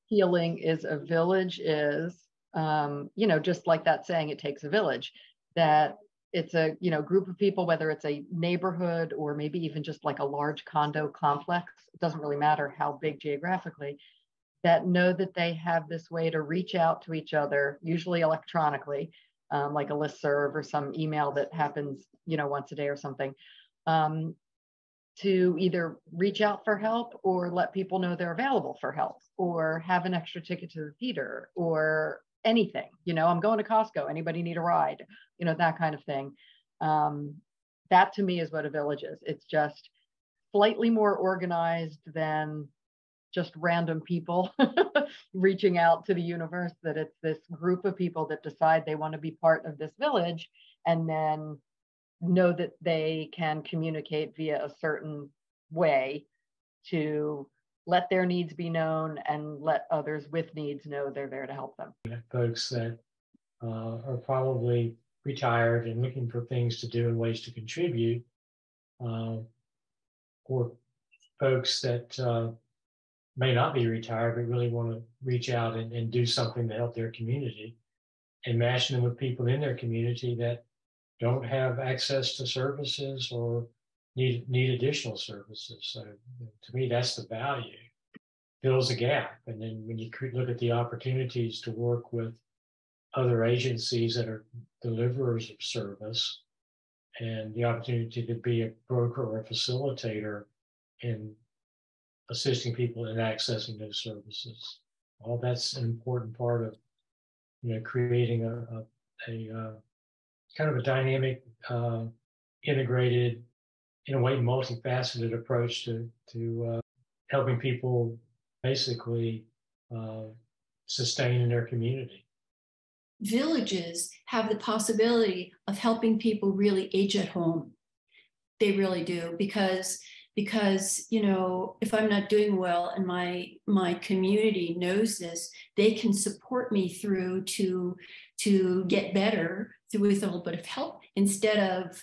feeling is a village is, just like that saying, it takes a village, that it's a, group of people, whether it's a neighborhood or maybe even just like a large condo complex, it doesn't really matter how big geographically, that know that they have this way to reach out to each other, usually electronically, like a listserv or some email that happens, once a day or something, to either reach out for help or let people know they're available for help, or have an extra ticket to the theater, or anything. I'm going to Costco. Anybody need a ride? That kind of thing. That to me is what a village is. It's just slightly more organized than just random people reaching out to the universe, that it's this group of people that decide they want to be part of this village, and then know that they can communicate via a certain way to let their needs be known and let others with needs know they're there to help them. Folks that are probably retired and looking for things to do and ways to contribute, or folks that may not be retired but really want to reach out and do something to help their community, and matching them with people in their community that don't have access to services or need additional services. So to me, that's the value. Fills a gap. And then when you look at the opportunities to work with other agencies that are deliverers of service, and the opportunity to be a broker or a facilitator in assisting people in accessing those services, all that's an important part of creating a kind of a dynamic, integrated, in a way, multifaceted approach to helping people basically sustain in their community. Villages have the possibility of helping people really age at home. They really do, because if I'm not doing well and my community knows this, they can support me through to get better with a little bit of help, instead of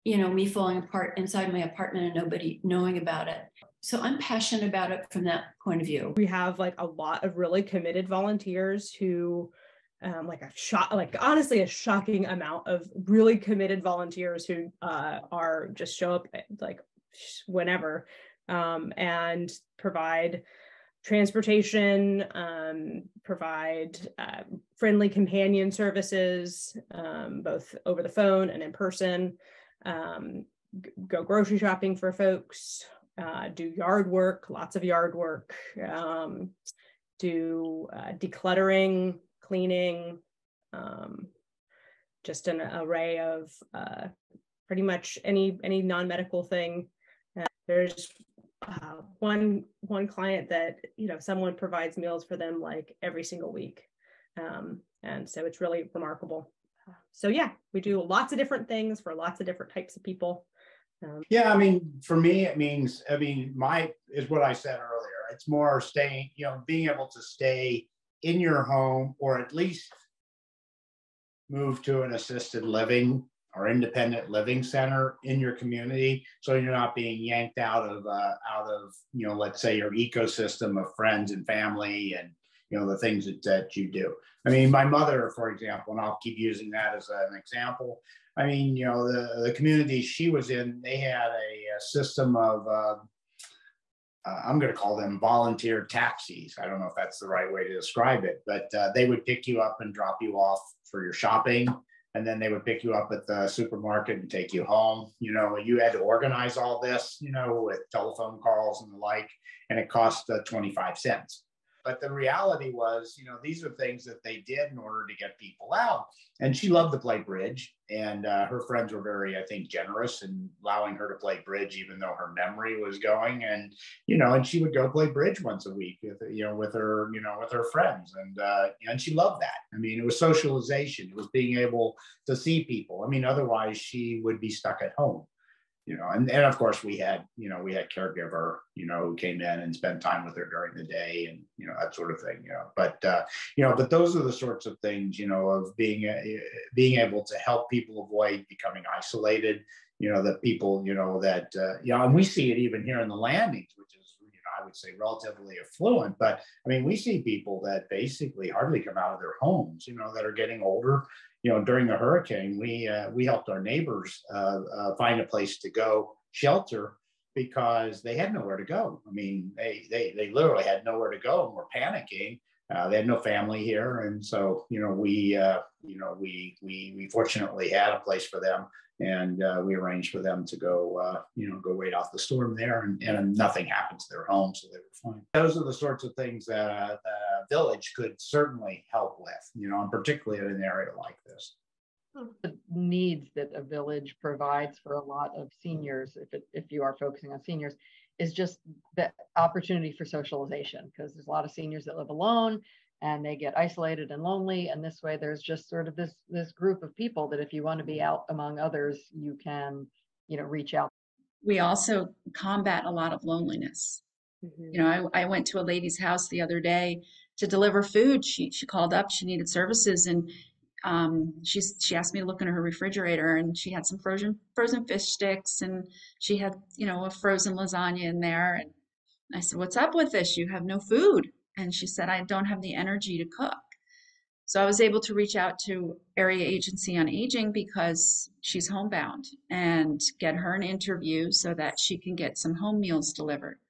me falling apart inside my apartment and nobody knowing about it. So I'm passionate about it from that point of view. We have a lot of really committed volunteers who honestly a shocking amount of really committed volunteers who are just show up whenever, and provide transportation, provide friendly companion services, both over the phone and in person, go grocery shopping for folks, do yard work, lots of yard work, do decluttering, cleaning, just an array of pretty much any non-medical thing. There's one client that someone provides meals for them every single week, and so it's really remarkable. So yeah, we do lots of different things for lots of different types of people. Yeah, for me, it means, is what I said earlier. It's more staying, being able to stay in your home, or at least move to an assisted living or independent living center in your community, so you're not being yanked out of let's say your ecosystem of friends and family and the things that you do. My mother, for example, and I'll keep using that as an example. The community she was in, they had a system of I'm going to call them volunteer taxis. I don't know if that's the right way to describe it, but they would pick you up and drop you off for your shopping. And then they would pick you up at the supermarket and take you home. You had to organize all this, with telephone calls and the like, and it cost 25 cents. But the reality was, these are things that they did in order to get people out. And she loved to play bridge, and her friends were very, I think, generous in allowing her to play bridge, even though her memory was going. And and she would go play bridge once a week with her friends, and she loved that. It was socialization. It was being able to see people. Otherwise she would be stuck at home. And of course we had caregiver, who came in and spent time with her during the day, and, that sort of thing, but those are the sorts of things, of being able to help people avoid becoming isolated, that people, and we see it even here in the landings, which is, I would say, relatively affluent. But I mean, we see people that basically hardly come out of their homes, that are getting older. During the hurricane, we helped our neighbors find a place to go shelter because they had nowhere to go. I mean, they literally had nowhere to go and were panicking. They had no family here, and so we fortunately had a place for them, and we arranged for them to go go wait off the storm there, and nothing happened to their home, so they were fine. Those are the sorts of things that a village could certainly help with, and particularly in an area like this. The needs that a village provides for a lot of seniors, if you are focusing on seniors, is just the opportunity for socialization, because there's a lot of seniors that live alone and they get isolated and lonely. And this way, there's just sort of this group of people that if you want to be out among others, you can, reach out. We also combat a lot of loneliness. Mm-hmm. I went to a lady's house the other day to deliver food. She called up, she needed services, and she asked me to look in her refrigerator, and she had some frozen fish sticks, and she had a frozen lasagna in there. And I said, "What's up with this? You have no food." And she said, "I don't have the energy to cook." So I was able to reach out to Area Agency on Aging, because she's homebound, and get her an interview so that she can get some home meals delivered.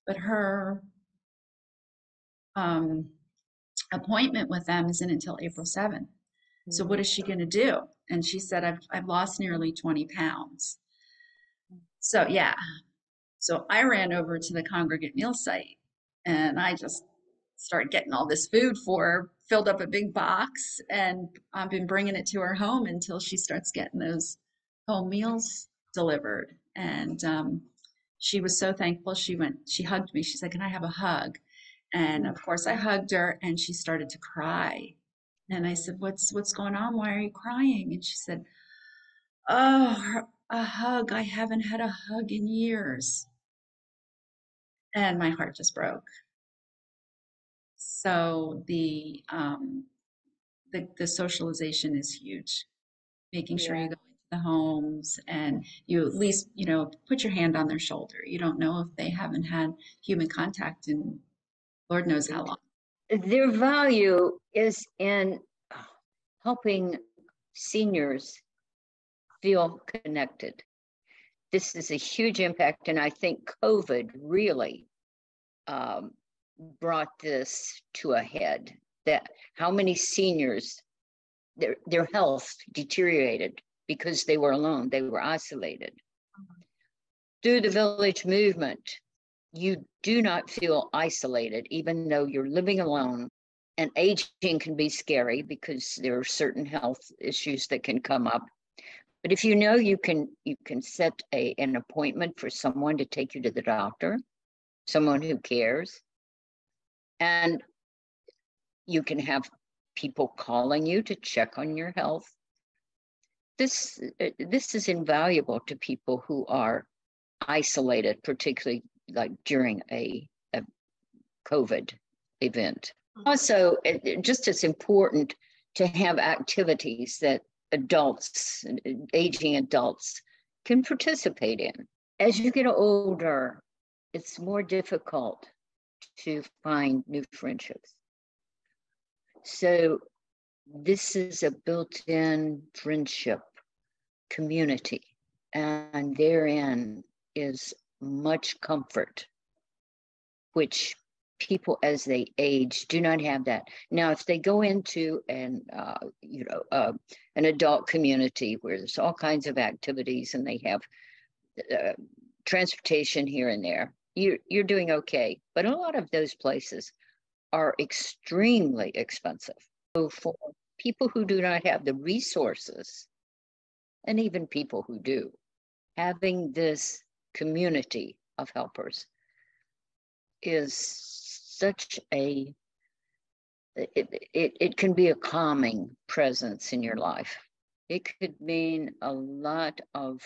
But her appointment with them isn't until April 7th. So what is she going to do? And she said, I've lost nearly 20 pounds. So yeah. So I ran over to the congregate meal site, and I just started getting all this food for her, filled up a big box, and I've been bringing it to her home until she starts getting those home meals delivered. And she was so thankful. She hugged me. She said, "Can I have a hug?" And of course I hugged her, and she started to cry. And I said, what's going on? Why are you crying? And she said, "Oh, a hug. I haven't had a hug in years." And my heart just broke. So the socialization is huge. Making sure you go into the homes, and you at least, put your hand on their shoulder. You don't know if they haven't had human contact in Lord knows how long. Their value is in helping seniors feel connected. This is a huge impact, and I think COVID really brought this to a head. That how many seniors, their health deteriorated because they were alone, they were isolated. Through the village movement, you do not feel isolated, even though you're living alone. And aging can be scary because there are certain health issues that can come up. But if you can set an appointment for someone to take you to the doctor, someone who cares, and you can have people calling you to check on your health. This is invaluable to people who are isolated, particularly like during a COVID event. Also, just as important to have activities that aging adults can participate in. As you get older, it's more difficult to find new friendships. So this is a built-in friendship community, and therein is much comfort, which people as they age do not have that. Now, if they go into an adult community where there's all kinds of activities and they have transportation here and there, you're doing okay. But a lot of those places are extremely expensive. So for people who do not have the resources, and even people who do, having this community of helpers is such it can be a calming presence in your life. It could mean a lot of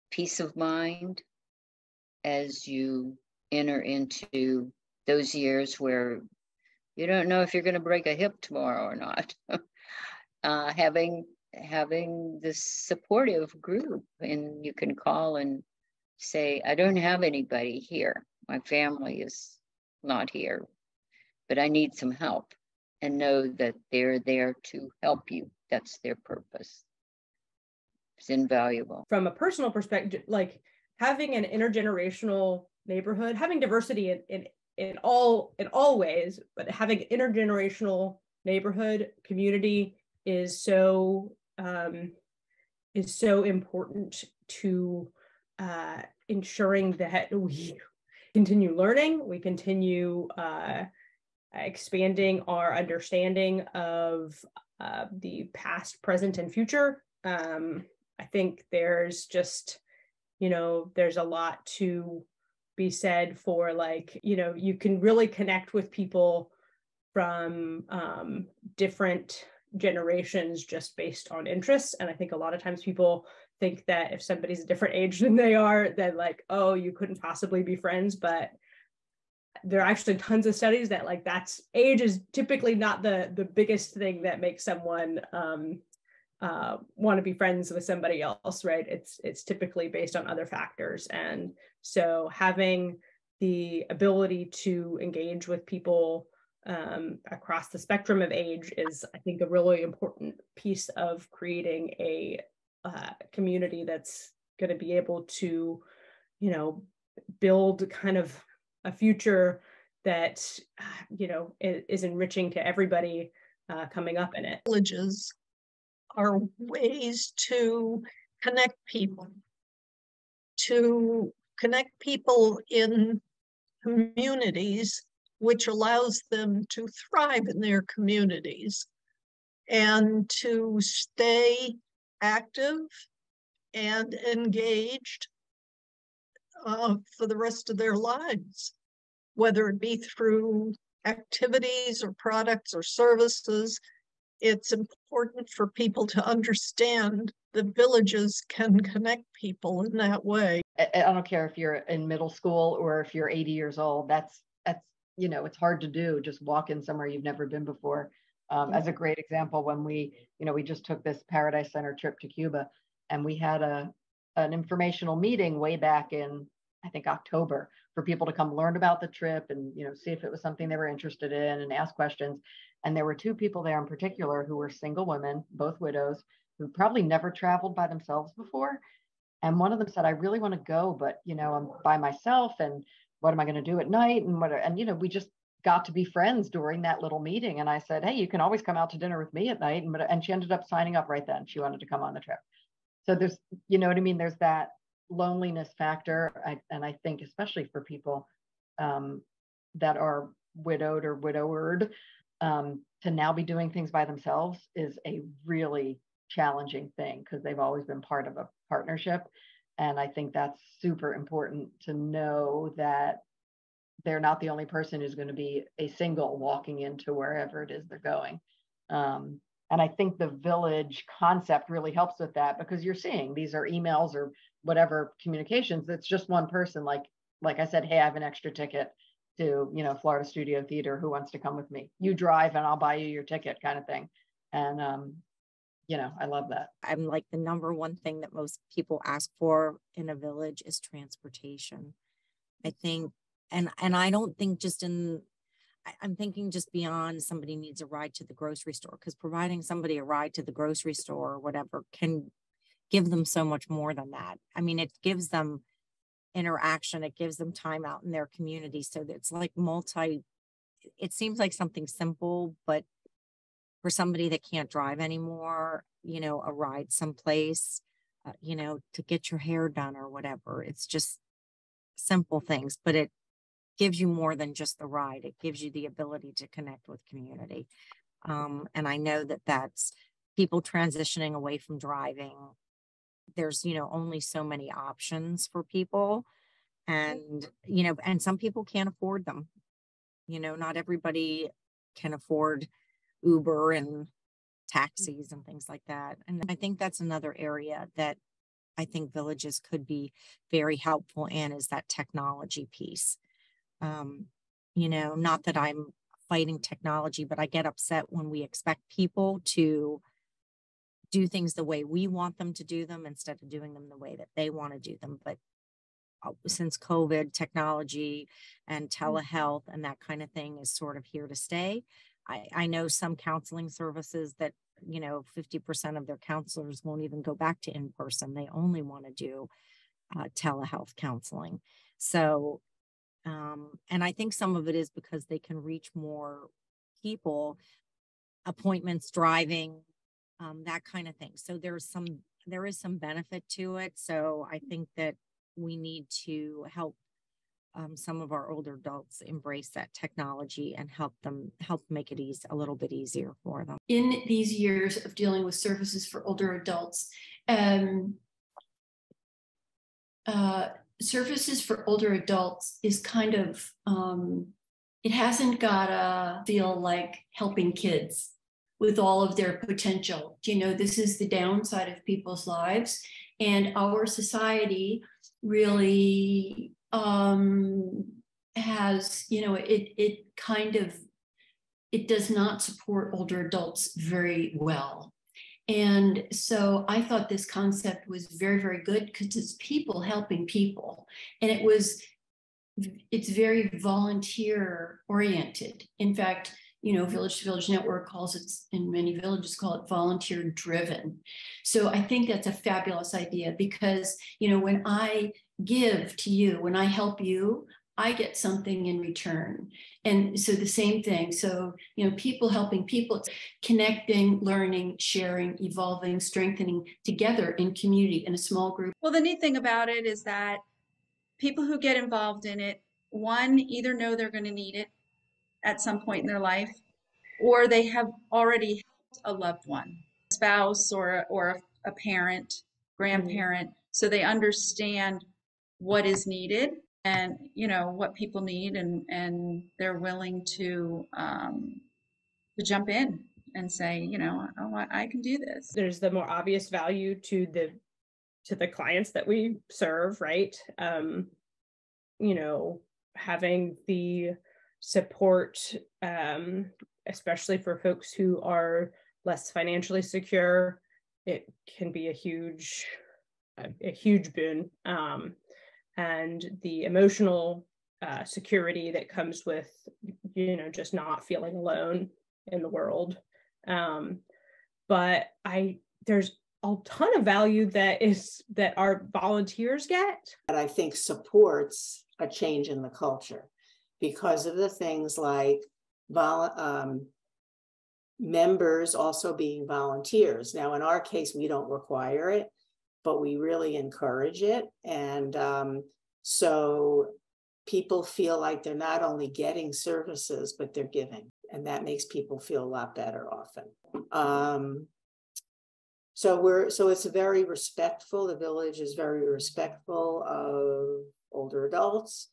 peace of mind as you enter into those years where you don't know if you're going to break a hip tomorrow or not. Having this supportive group, and you can call and say, "I don't have anybody here, My family is not here, but I need some help, and know that they're there to help you. That's their purpose. It's invaluable. From a personal perspective, like having an intergenerational neighborhood, having diversity in all ways, but having intergenerational neighborhood community is so important to ensuring that we continue learning, we continue expanding our understanding of the past, present, and future. I think there's just, there's a lot to be said for, like, you can really connect with people from different generations just based on interests. And I think a lot of times people think that if somebody's a different age than they are, then like, oh, you couldn't possibly be friends. But there are actually tons of studies that like age is typically not the biggest thing that makes someone want to be friends with somebody else, right? It's typically based on other factors. And so having the ability to engage with people across the spectrum of age is, I think, a really important piece of creating a community that's going to be able to, build kind of a future that, is enriching to everybody coming up in it. Villages are ways to connect people in communities, which allows them to thrive in their communities and to stay active and engaged for the rest of their lives, whether it be through activities or products or services. It's important for people to understand that villages can connect people in that way. I don't care if you're in middle school or if you're 80 years old. That's it's hard to do. Just walk in somewhere you've never been before. As a great example, when we just took this Paradise Center trip to Cuba, and we had an informational meeting way back in, I think, October, for people to come learn about the trip and see if it was something they were interested in and ask questions. And there were two people there in particular who were single women, both widows, who probably never traveled by themselves before. And one of them said, I really want to go, but I'm by myself, and what am I going to do at night? And we just got to be friends during that little meeting. And I said, hey, you can always come out to dinner with me at night. And she ended up signing up right then. She wanted to come on the trip. So there's, what I mean? There's that loneliness factor. And I think especially for people that are widowed or widowered, to now be doing things by themselves is a really challenging thing, because they've always been part of a partnership. And I think that's super important to know that they're not the only person who's going to be a single walking into wherever it is they're going. And I think the village concept really helps with that, because you're seeing these are emails or whatever communications. It's just one person. Like I said, hey, I have an extra ticket to, Florida Studio Theater. Who wants to come with me? You drive and I'll buy you your ticket, kind of thing. And, I love that. I'm like, the number one thing that most people ask for in a village is transportation. I think, and I don't think I'm thinking just beyond somebody needs a ride to the grocery store, because providing somebody a ride to the grocery store or whatever can give them so much more than that. I mean, it gives them interaction, it gives them time out in their community. So it's like it seems like something simple, but for somebody that can't drive anymore, a ride someplace, to get your hair done or whatever, it's just simple things, but it gives you more than just the ride. It gives you the ability to connect with community. And I know that that's people transitioning away from driving. There's, only so many options for people, and, and some people can't afford them. Not everybody can afford Uber and taxis and things like that. And I think that's another area that I think villages could be very helpful in, is that technology piece. Not that I'm fighting technology, but I get upset when we expect people to do things the way we want them to do them instead of doing them the way that they want to do them. But since COVID, technology and telehealth and that kind of thing is sort of here to stay. I know some counseling services that, 50% of their counselors won't even go back to in-person. They only want to do telehealth counseling. So, and I think some of it is because they can reach more people, appointments, driving, that kind of thing. So there is some benefit to it. So I think that we need to help some of our older adults embrace that technology and help make it a little bit easier for them. In these years of dealing with services for older adults, services for older adults is kind of, it hasn't gotta feel like helping kids with all of their potential. This is the downside of people's lives, and our society really has, it does not support older adults very well. And so I thought this concept was very, very good because it's people helping people. And it's very volunteer oriented. In fact, Village to Village Network calls it, and many villages call it volunteer driven. So I think that's a fabulous idea because, when I give to you, when I help you, I get something in return. And so the same thing. So, people helping people, connecting, learning, sharing, evolving, strengthening together in community, in a small group. Well, the neat thing about it is that people who get involved in it, one, either know they're going to need it at some point in their life, or they have already helped a loved one, a spouse or a parent, grandparent, so they understand what is needed and what people need, and they're willing to jump in and say, oh, I can do this. There's the more obvious value to the clients that we serve, right? Having the support, especially for folks who are less financially secure, it can be a huge boon. And the emotional security that comes with, just not feeling alone in the world. But there's a ton of value that our volunteers get. That I think supports a change in the culture because of the things like members also being volunteers. Now, in our case, we don't require it, but we really encourage it. And so people feel like they're not only getting services, but they're giving. And that makes people feel a lot better often. So it's very respectful. The village is very respectful of older adults.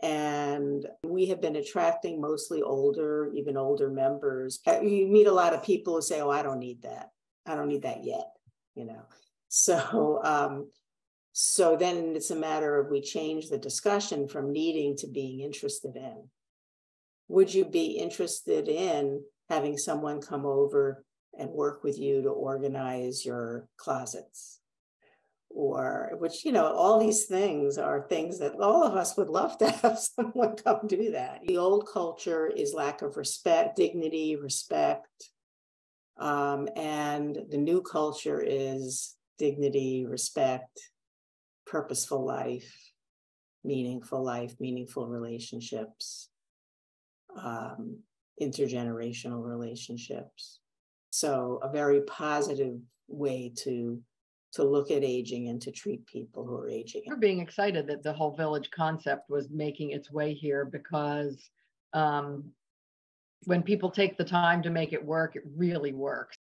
And we have been attracting mostly even older members. You meet a lot of people who say, oh, I don't need that. I don't need that yet, So then it's a matter of we change the discussion from needing to being interested in. Would you be interested in having someone come over and work with you to organize your closets? Or all these things are things that all of us would love to have someone come do that. The old culture is lack of respect, dignity, respect. And the new culture is dignity, respect, purposeful life, meaningful relationships, intergenerational relationships. So a very positive way to look at aging and to treat people who are aging. We're being excited that the whole village concept was making its way here because when people take the time to make it work, it really works.